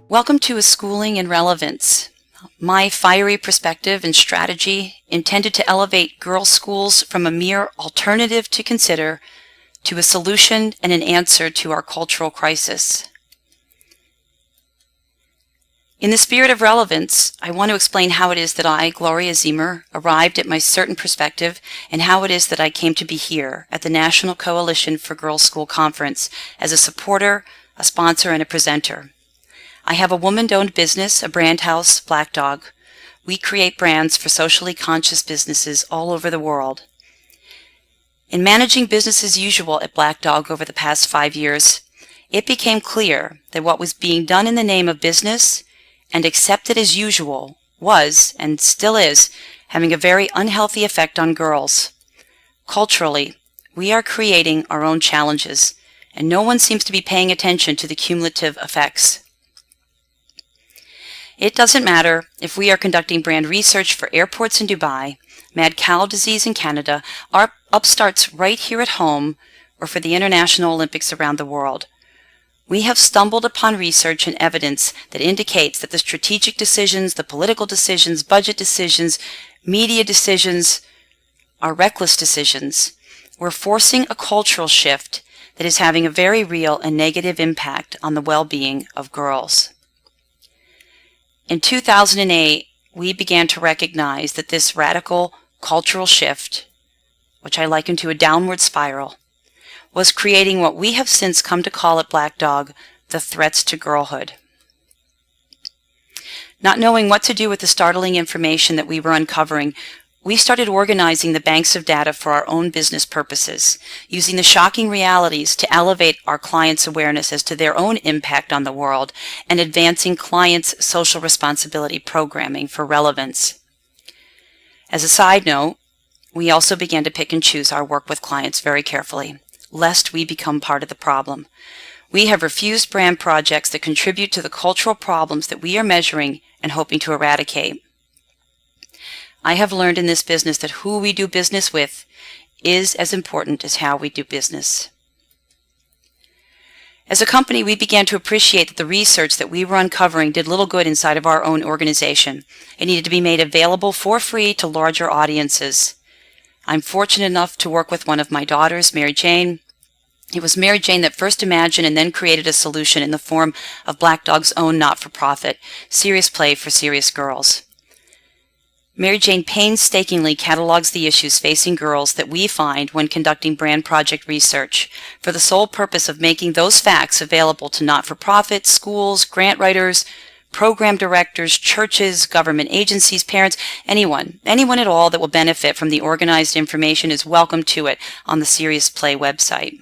Welcome to A Schooling in Relevance, my fiery perspective and strategy intended to elevate girls' schools from a mere alternative to consider to a solution and an answer to our cultural crisis. In the spirit of relevance, I want to explain how it is that I, Gloria Ziemer, arrived at my certain perspective and how it is that I came to be here at the National Coalition for Girls' School Conference as a supporter, a sponsor, and a presenter. I have a woman-owned business, a brand house, Black Dog. We create brands for socially conscious businesses all over the world. In managing business as usual at Black Dog over the past 5 years, it became clear that what was being done in the name of business and accepted as usual was, and still is, having a very unhealthy effect on girls. Culturally, we are creating our own challenges, and no one seems to be paying attention to the cumulative effects. It doesn't matter if we are conducting brand research for airports in Dubai, mad cow disease in Canada, or upstarts right here at home, or for the International Olympics around the world. We have stumbled upon research and evidence that indicates that the strategic decisions, the political decisions, budget decisions, media decisions are reckless decisions. We're forcing a cultural shift that is having a very real and negative impact on the well-being of girls. In 2008, we began to recognize that this radical cultural shift, which I liken to a downward spiral, was creating what we have since come to call at Black Dog the threats to girlhood. Not knowing what to do with the startling information that we were uncovering, we started organizing the banks of data for our own business purposes, using the shocking realities to elevate our clients' awareness as to their own impact on the world and advancing clients' social responsibility programming for relevance. As a side note, we also began to pick and choose our work with clients very carefully, lest we become part of the problem. We have refused brand projects that contribute to the cultural problems that we are measuring and hoping to eradicate. I have learned in this business that who we do business with is as important as how we do business. As a company, we began to appreciate that the research that we were uncovering did little good inside of our own organization. It needed to be made available for free to larger audiences. I'm fortunate enough to work with one of my daughters, Mary Jane. It was Mary Jane that first imagined and then created a solution in the form of Black Dog's own not-for-profit, Serious Play for Serious Girls. Mary Jane painstakingly catalogs the issues facing girls that we find when conducting brand project research for the sole purpose of making those facts available to not-for-profits, schools, grant writers, program directors, churches, government agencies, parents, anyone at all that will benefit from the organized information is welcome to it on the Serious Play website.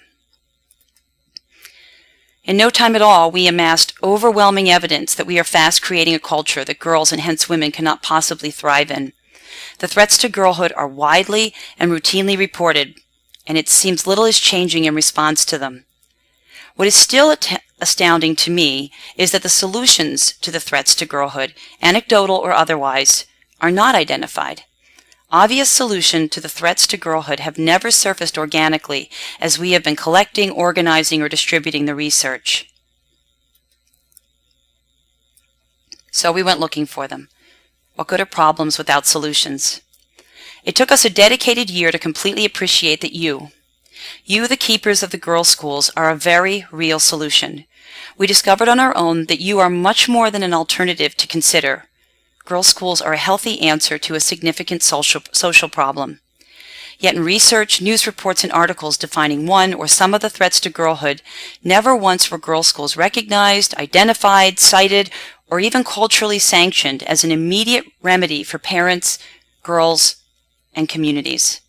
In no time at all, we amassed overwhelming evidence that we are fast creating a culture that girls and hence women cannot possibly thrive in. The threats to girlhood are widely and routinely reported, and it seems little is changing in response to them. What is still astounding to me is that the solutions to the threats to girlhood, anecdotal or otherwise, are not identified. Obvious solutions to the threats to girlhood have never surfaced organically as we have been collecting, organizing, or distributing the research. So we went looking for them. What good are problems without solutions? It took us a dedicated year to completely appreciate that you, the keepers of the girls' schools, are a very real solution. We discovered on our own that you are much more than an alternative to consider. Girls' schools are a healthy answer to a significant social problem. Yet in research, news reports, and articles defining one or some of the threats to girlhood, never once were girls' schools recognized, identified, cited, or even culturally sanctioned as an immediate remedy for parents, girls, and communities.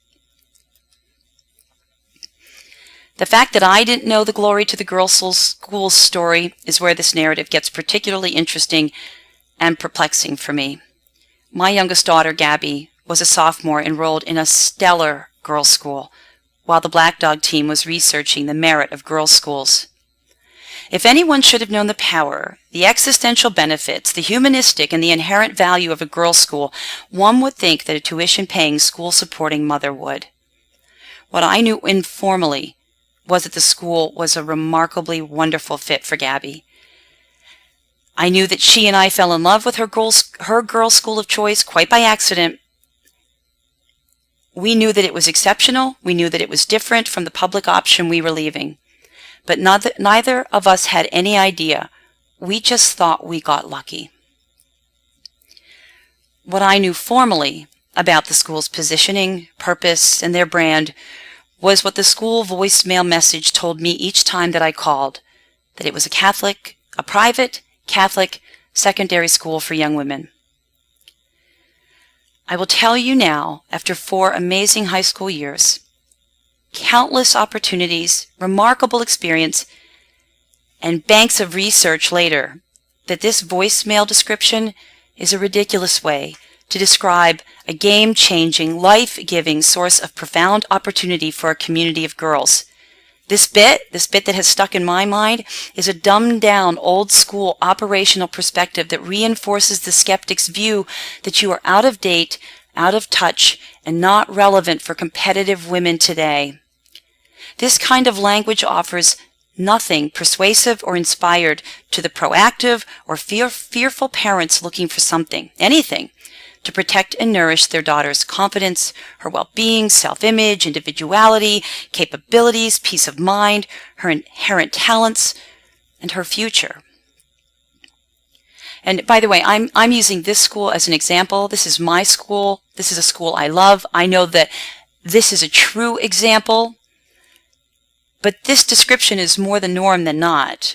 The fact that I didn't know the glory to the girls' schools story is where this narrative gets particularly interesting and perplexing for me. My youngest daughter, Gabby, was a sophomore enrolled in a stellar girls' school, while the Black Dog team was researching the merit of girls' schools. If anyone should have known the power, the existential benefits, the humanistic and the inherent value of a girls' school, one would think that a tuition-paying, school-supporting mother would. What I knew informally was that the school was a remarkably wonderful fit for Gabby. I knew that she and I fell in love with her girls' school of choice quite by accident. We knew that it was exceptional. We knew that it was different from the public option we were leaving. But neither of us had any idea. We just thought we got lucky. What I knew formally about the school's positioning, purpose, and their brand was what the school voicemail message told me each time that I called, that it was a private Catholic secondary school for young women. I will tell you now, after 4 amazing high school years, countless opportunities, remarkable experience, and banks of research later, that this voicemail description is a ridiculous way to describe a game-changing, life-giving source of profound opportunity for a community of girls. This bit that has stuck in my mind is a dumbed-down, old-school operational perspective that reinforces the skeptic's view that you are out of date, out of touch, and not relevant for competitive women today. This kind of language offers nothing persuasive or inspired to the proactive or fearful parents looking for something, anything, to protect and nourish their daughter's confidence, her well-being, self-image, individuality, capabilities, peace of mind, her inherent talents, and her future. And by the way, I'm using this school as an example. This is my school. This is a school I love. I know that this is a true example. But this description is more the norm than not.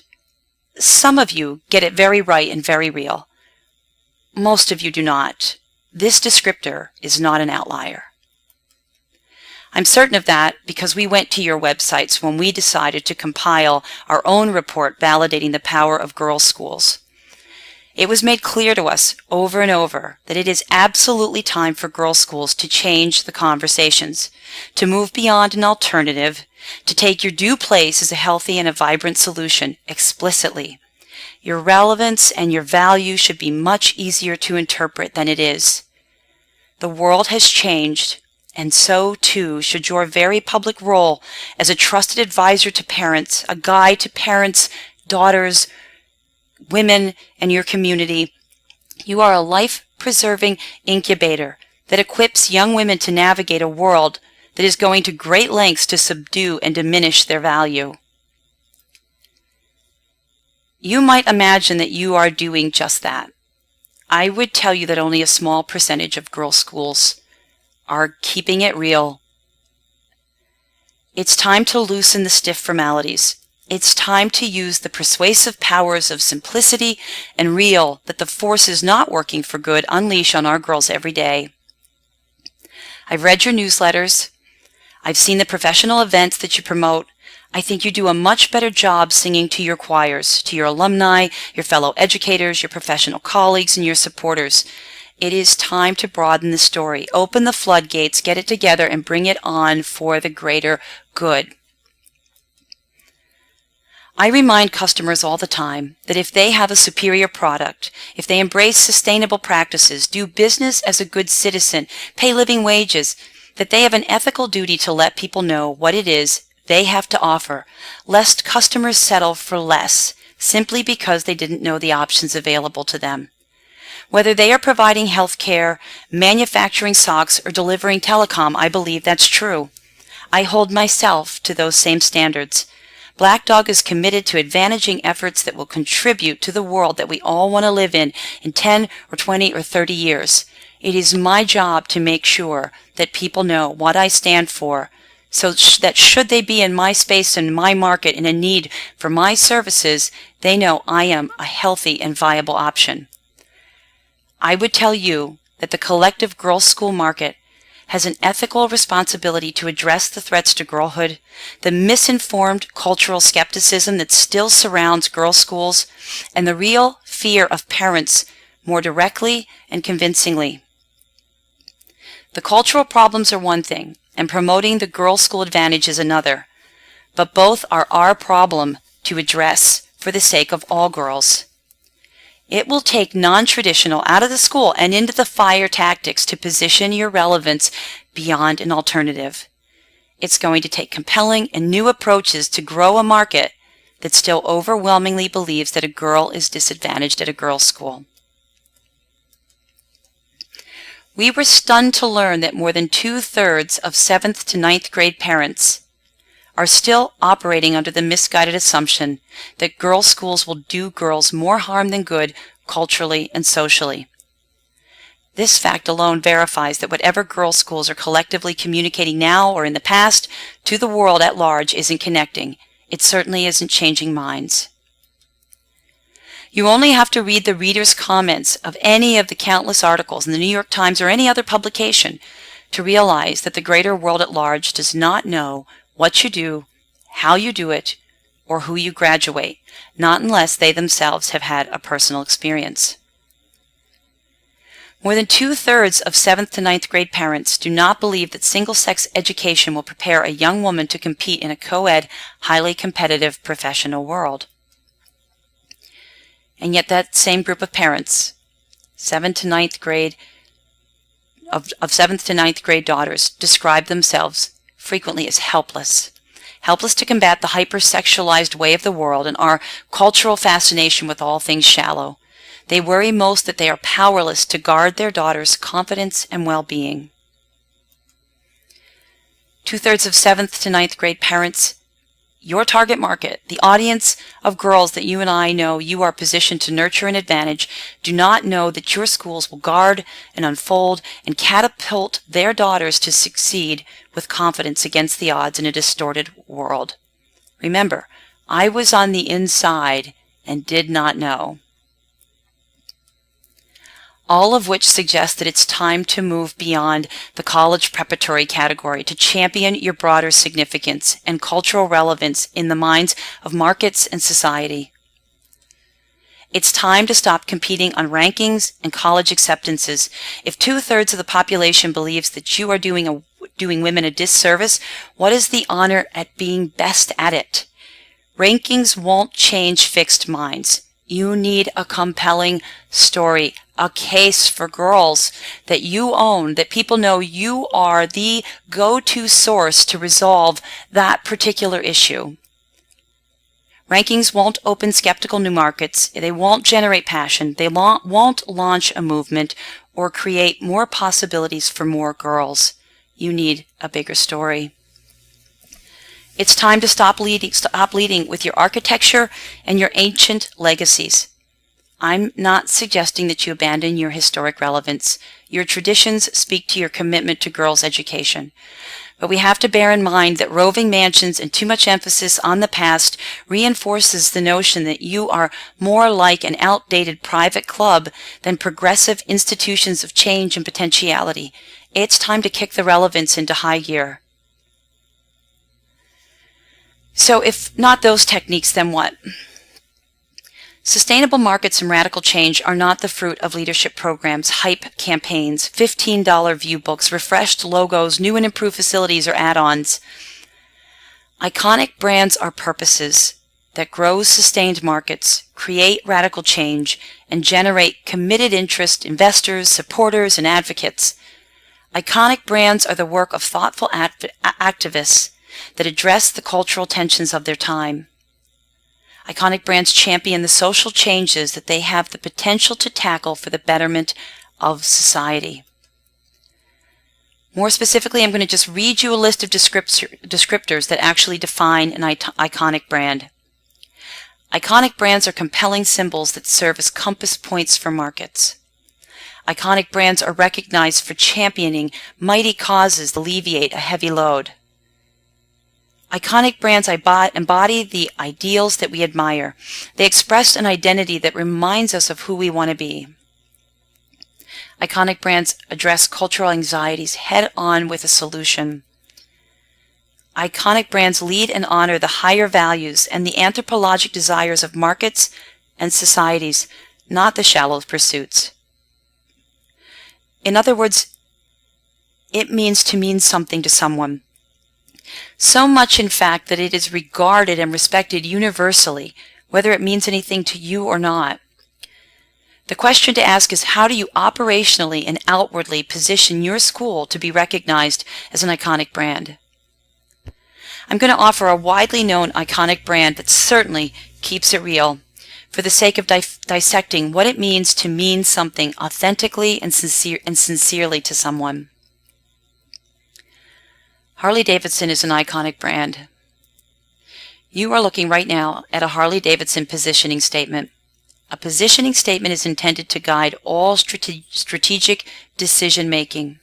Some of you get it very right and very real. Most of you do not. This descriptor is not an outlier. I'm certain of that because we went to your websites when we decided to compile our own report validating the power of girls' schools. It was made clear to us over and over that it is absolutely time for girls' schools to change the conversations, to move beyond an alternative, to take your due place as a healthy and a vibrant solution explicitly. Your relevance and your value should be much easier to interpret than it is. The world has changed, and so too should your very public role as a trusted advisor to parents, a guide to parents, daughters, women, and your community. You are a life-preserving incubator that equips young women to navigate a world that is going to great lengths to subdue and diminish their value. You might imagine that you are doing just that. I would tell you that only a small percentage of girls' schools are keeping it real. It's time to loosen the stiff formalities. It's time to use the persuasive powers of simplicity and real that the forces not working for good unleash on our girls every day. I've read your newsletters. I've seen the professional events that you promote. I think you do a much better job singing to your choirs, to your alumni, your fellow educators, your professional colleagues, and your supporters. It is time to broaden the story, open the floodgates, get it together, and bring it on for the greater good. I remind customers all the time that if they have a superior product, if they embrace sustainable practices, do business as a good citizen, pay living wages, that they have an ethical duty to let people know what it is they have to offer, lest customers settle for less simply because they didn't know the options available to them. Whether they are providing health care, manufacturing socks, or delivering telecom, I believe that's true. I hold myself to those same standards. Black Dog is committed to advantaging efforts that will contribute to the world that we all want to live in 10 or 20 or 30 years. It is my job to make sure that people know what I stand for, so that should they be in my space and my market in a need for my services, they know I am a healthy and viable option. I would tell you that the collective girls' school market has an ethical responsibility to address the threats to girlhood, the misinformed cultural skepticism that still surrounds girls' schools, and the real fear of parents more directly and convincingly. The cultural problems are one thing, and promoting the girls' school advantage is another, but both are our problem to address for the sake of all girls. It will take non-traditional out of the school and into the fire tactics to position your relevance beyond an alternative. It's going to take compelling and new approaches to grow a market that still overwhelmingly believes that a girl is disadvantaged at a girls' school. We were stunned to learn that more than 2/3 of 7th to 9th grade parents are still operating under the misguided assumption that girls' schools will do girls more harm than good culturally and socially. This fact alone verifies that whatever girls' schools are collectively communicating now or in the past to the world at large isn't connecting. It certainly isn't changing minds. You only have to read the reader's comments of any of the countless articles in the New York Times or any other publication to realize that the greater world at large does not know what you do, how you do it, or who you graduate, not unless they themselves have had a personal experience. More than 2/3 of 7th to 9th grade parents do not believe that single-sex education will prepare a young woman to compete in a co-ed, highly competitive professional world. And yet that same group of parents, 7th to 9th grade, of 7th to 9th grade daughters, describe themselves frequently as helpless. Helpless to combat the hypersexualized way of the world and our cultural fascination with all things shallow. They worry most that they are powerless to guard their daughters' confidence and well-being. 2/3 of 7th to 9th grade parents, your target market, the audience of girls that you and I know you are positioned to nurture and advantage, do not know that your schools will guard and unfold and catapult their daughters to succeed with confidence against the odds in a distorted world. Remember, I was on the inside and did not know. All of which suggests that it's time to move beyond the college preparatory category to champion your broader significance and cultural relevance in the minds of markets and society. It's time to stop competing on rankings and college acceptances. If 2/3 of the population believes that you are doing women a disservice, what is the honor at being best at it? Rankings won't change fixed minds. You need a compelling story, a case for girls that you own, that people know you are the go-to source to resolve that particular issue. Rankings won't open skeptical new markets. They won't generate passion. They won't launch a movement or create more possibilities for more girls. You need a bigger story. It's time to stop leading with your architecture and your ancient legacies. I'm not suggesting that you abandon your historic relevance. Your traditions speak to your commitment to girls' education. But we have to bear in mind that roving mansions and too much emphasis on the past reinforces the notion that you are more like an outdated private club than progressive institutions of change and potentiality. It's time to kick the relevance into high gear. So if not those techniques, then what? Sustainable markets and radical change are not the fruit of leadership programs, hype campaigns, $15 view books, refreshed logos, new and improved facilities, or add-ons. Iconic brands are purposes that grow sustained markets, create radical change, and generate committed interest, investors, supporters, and advocates. Iconic brands are the work of thoughtful activists that address the cultural tensions of their time. Iconic brands champion the social changes that they have the potential to tackle for the betterment of society. More specifically, I'm going to just read you a list of descriptors that actually define an iconic brand. Iconic brands are compelling symbols that serve as compass points for markets. Iconic brands are recognized for championing mighty causes that alleviate a heavy load. Iconic brands embody the ideals that we admire. They express an identity that reminds us of who we want to be. Iconic brands address cultural anxieties head-on with a solution. Iconic brands lead and honor the higher values and the anthropologic desires of markets and societies, not the shallow pursuits. In other words, it means to mean something to someone. So much, in fact, that it is regarded and respected universally, whether it means anything to you or not. The question to ask is, how do you operationally and outwardly position your school to be recognized as an iconic brand? I'm going to offer a widely known iconic brand that certainly keeps it real, for the sake of dissecting what it means to mean something authentically and sincerely to someone. Harley-Davidson is an iconic brand. You are looking right now at a Harley-Davidson positioning statement. A positioning statement is intended to guide all strategic decision-making.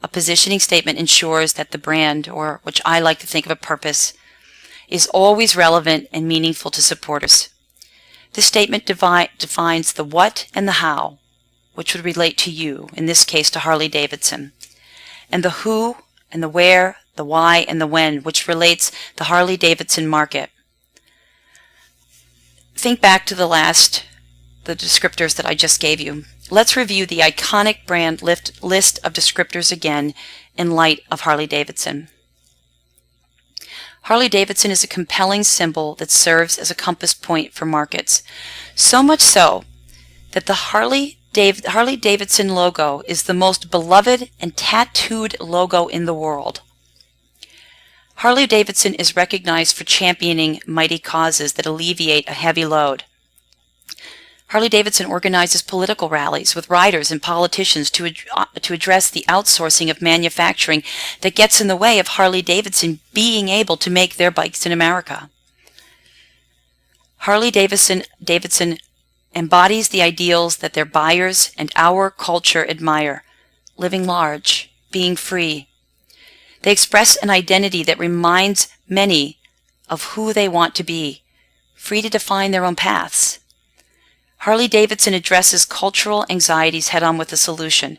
A positioning statement ensures that the brand, or which I like to think of a purpose, is always relevant and meaningful to supporters. This statement defines the what and the how, which would relate to you, in this case to Harley-Davidson, and the who and the where, the why, and the when, which relates the Harley-Davidson market. Think back to the descriptors that I just gave you. Let's review the iconic brand list of descriptors again in light of Harley-Davidson. Harley-Davidson is a compelling symbol that serves as a compass point for markets. So much so that the Harley-Davidson logo is the most beloved and tattooed logo in the world. Harley-Davidson is recognized for championing mighty causes that alleviate a heavy load. Harley-Davidson organizes political rallies with riders and politicians to address the outsourcing of manufacturing that gets in the way of Harley-Davidson being able to make their bikes in America. Harley-Davidson embodies the ideals that their buyers and our culture admire: living large, being free. They express an identity that reminds many of who they want to be, free to define their own paths. Harley-Davidson addresses cultural anxieties head-on with a solution.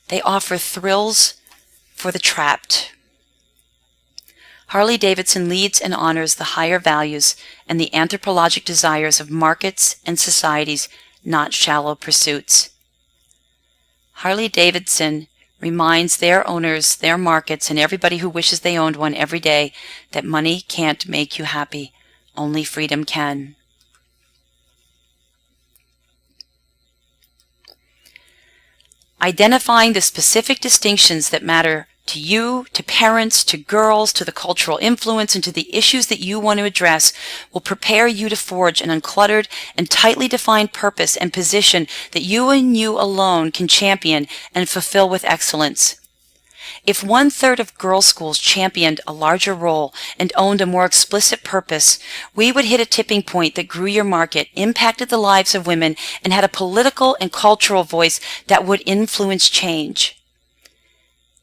They offer thrills for the trapped. Harley-Davidson leads and honors the higher values and the anthropologic desires of markets and societies, not shallow pursuits. Harley-Davidson reminds their owners, their markets, and everybody who wishes they owned one every day that money can't make you happy. Only freedom can. Identifying the specific distinctions that matter to you, to parents, to girls, to the cultural influence, and to the issues that you want to address will prepare you to forge an uncluttered and tightly defined purpose and position that you and you alone can champion and fulfill with excellence. If 1/3 of girls' schools championed a larger role and owned a more explicit purpose, we would hit a tipping point that grew your market, impacted the lives of women, and had a political and cultural voice that would influence change.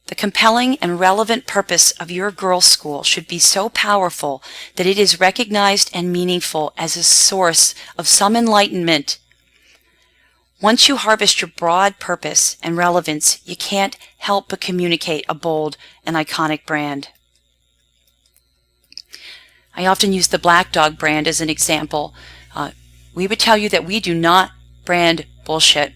The compelling and relevant purpose of your girls' school should be so powerful that it is recognized and meaningful as a source of some enlightenment. Once you harvest your broad purpose and relevance, you can't help but communicate a bold and iconic brand. I often use the Black Dog brand as an example. We would tell you that we do not brand bullshit.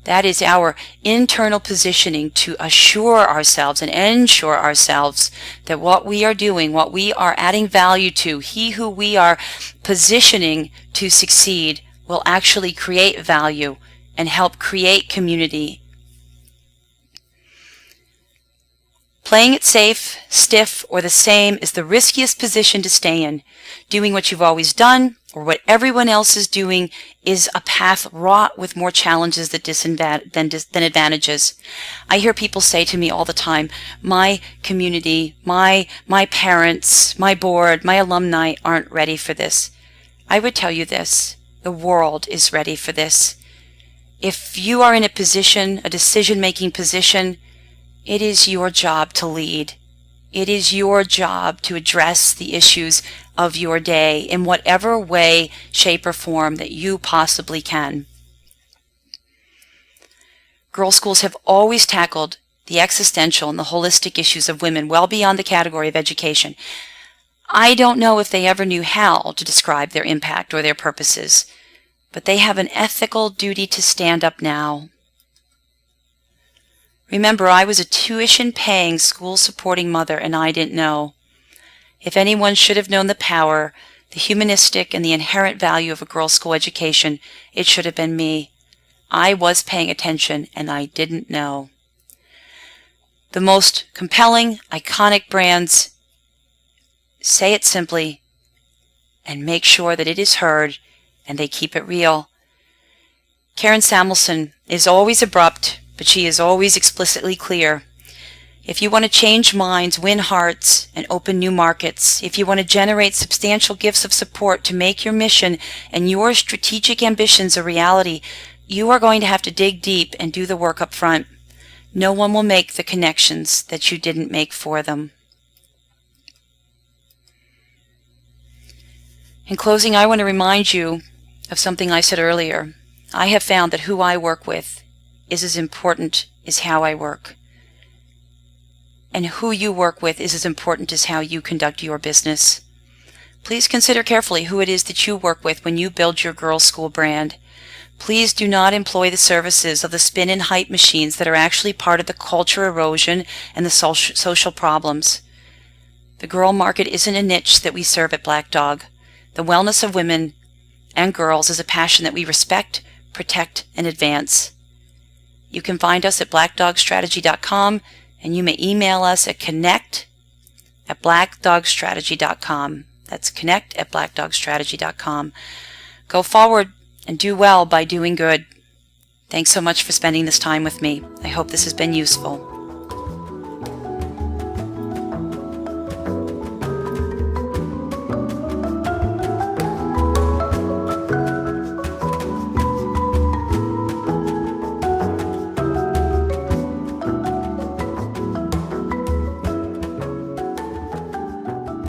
That is our internal positioning to assure ourselves and ensure ourselves that what we are doing, what we are adding value to, he who we are positioning to succeed, will actually create value and help create community. Playing it safe, stiff, or the same is the riskiest position to stay in. Doing what you've always done or what everyone else is doing is a path wrought with more challenges than advantages. I hear people say to me all the time, my community, my parents, my board, my alumni aren't ready for this. I would tell you this: the world is ready for this. If you are in a position, a decision-making position, it is your job to lead. It is your job to address the issues of your day in whatever way, shape, or form that you possibly can. Girls' schools have always tackled the existential and the holistic issues of women well beyond the category of education. I don't know if they ever knew how to describe their impact or their purposes, but they have an ethical duty to stand up now. Remember, I was a tuition-paying, school-supporting mother, and I didn't know. If anyone should have known the power the humanistic and the inherent value of a girls' school education, it should have been me. I was paying attention and I didn't know. The most compelling, iconic brands say it simply and make sure that it is heard and they keep it real. Karen Samuelson is always abrupt, but she is always explicitly clear. If you want to change minds, win hearts, and open new markets, if you want to generate substantial gifts of support to make your mission and your strategic ambitions a reality, you are going to have to dig deep and do the work up front. No one will make the connections that you didn't make for them. In closing, I want to remind you of something I said earlier. I have found that who I work with is as important as how I work. And who you work with is as important as how you conduct your business. Please consider carefully who it is that you work with when you build your girls' school brand. Please do not employ the services of the spin and hype machines that are actually part of the culture erosion and the social problems. The girl market isn't a niche that we serve at Black Dog. The wellness of women and girls is a passion that we respect, protect, and advance. You can find us at blackdogstrategy.com, and you may email us at connect@blackdogstrategy.com. That's connect@blackdogstrategy.com. Go forward and do well by doing good. Thanks so much for spending this time with me. I hope this has been useful.